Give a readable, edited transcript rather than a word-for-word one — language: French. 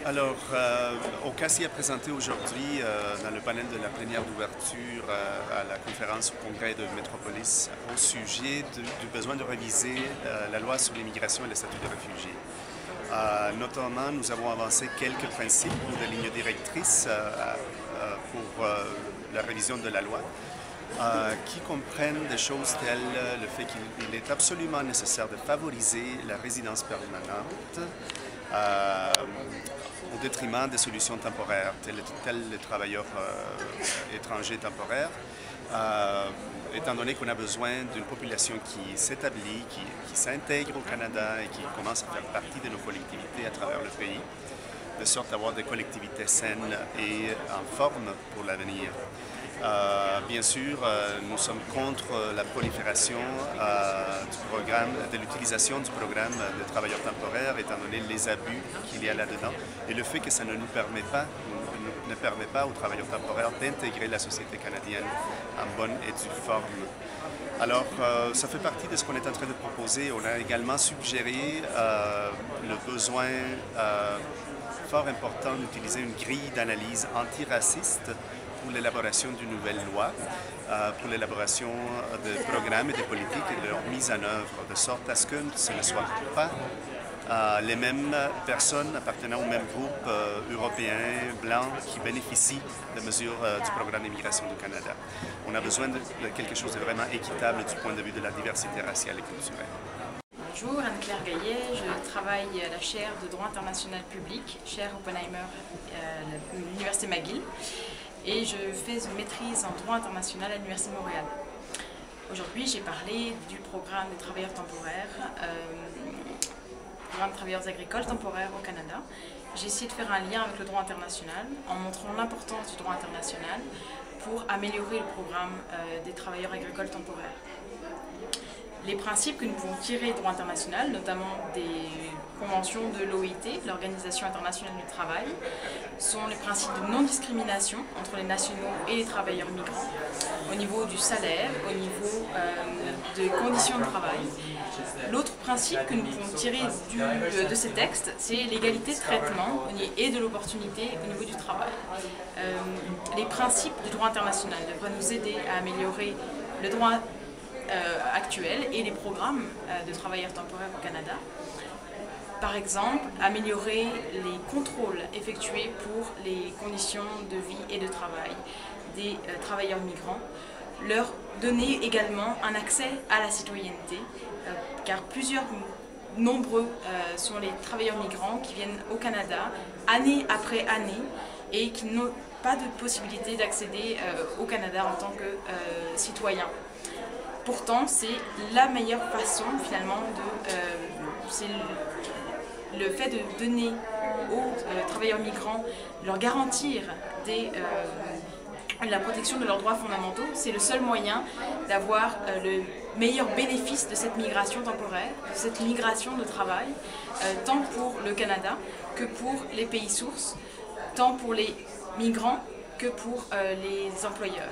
Alors, Ocasi a présenté aujourd'hui dans le panel de la plénière d'ouverture à la conférence au congrès de Métropolis au sujet du besoin de réviser la loi sur l'immigration et le statut de réfugié. Notamment, nous avons avancé quelques principes ou des lignes directrices pour la révision de la loi qui comprennent des choses telles le fait qu'il est absolument nécessaire de favoriser la résidence permanente au détriment des solutions temporaires, telles les travailleurs étrangers temporaires, étant donné qu'on a besoin d'une population qui s'établit, qui s'intègre au Canada et qui commence à faire partie de nos collectivités à travers le pays, de sorte à avoir des collectivités saines et en forme pour l'avenir. Bien sûr, nous sommes contre la prolifération de l'utilisation du programme de travailleurs temporaires, étant donné les abus qu'il y a là-dedans, et le fait que ça ne permet pas aux travailleurs temporaires d'intégrer la société canadienne en bonne et due forme. Alors, ça fait partie de ce qu'on est en train de proposer. On a également suggéré le besoin fort important d'utiliser une grille d'analyse antiraciste pour l'élaboration d'une nouvelle loi, pour l'élaboration de programmes et de politiques et de leur mise en œuvre, de sorte à ce que ce ne soit pas les mêmes personnes appartenant au même groupe européen, blanc, qui bénéficient de mesures du programme d'immigration du Canada. On a besoin de quelque chose de vraiment équitable du point de vue de la diversité raciale et culturelle. Bonjour, Anne-Claire Gaillet, je travaille à la chaire de droit international public, chaire Oppenheimer à l'Université McGill, et je fais une maîtrise en droit international à l'Université de Montréal. Aujourd'hui, j'ai parlé du programme des travailleurs temporaires, programme de travailleurs agricoles temporaires au Canada. J'ai essayé de faire un lien avec le droit international en montrant l'importance du droit international pour améliorer le programme des travailleurs agricoles temporaires. Les principes que nous pouvons tirer du droit international, notamment des conventions de l'OIT, l'Organisation internationale du travail, sont les principes de non-discrimination entre les nationaux et les travailleurs migrants, au niveau du salaire, au niveau des conditions de travail. L'autre principe que nous pouvons tirer de ces textes, c'est l'égalité de traitement et de l'opportunité au niveau du travail. Les principes du droit international devraient nous aider à améliorer le droit actuels et les programmes de travailleurs temporaires au Canada. Par exemple, améliorer les contrôles effectués pour les conditions de vie et de travail des travailleurs migrants, leur donner également un accès à la citoyenneté, car nombreux sont les travailleurs migrants qui viennent au Canada année après année et qui n'ont pas de possibilité d'accéder au Canada en tant que citoyens. Pourtant, c'est la meilleure façon finalement c'est le fait de donner aux travailleurs migrants, leur garantir la protection de leurs droits fondamentaux, c'est le seul moyen d'avoir le meilleur bénéfice de cette migration temporaire, de cette migration de travail, tant pour le Canada que pour les pays sources, tant pour les migrants que pour les employeurs.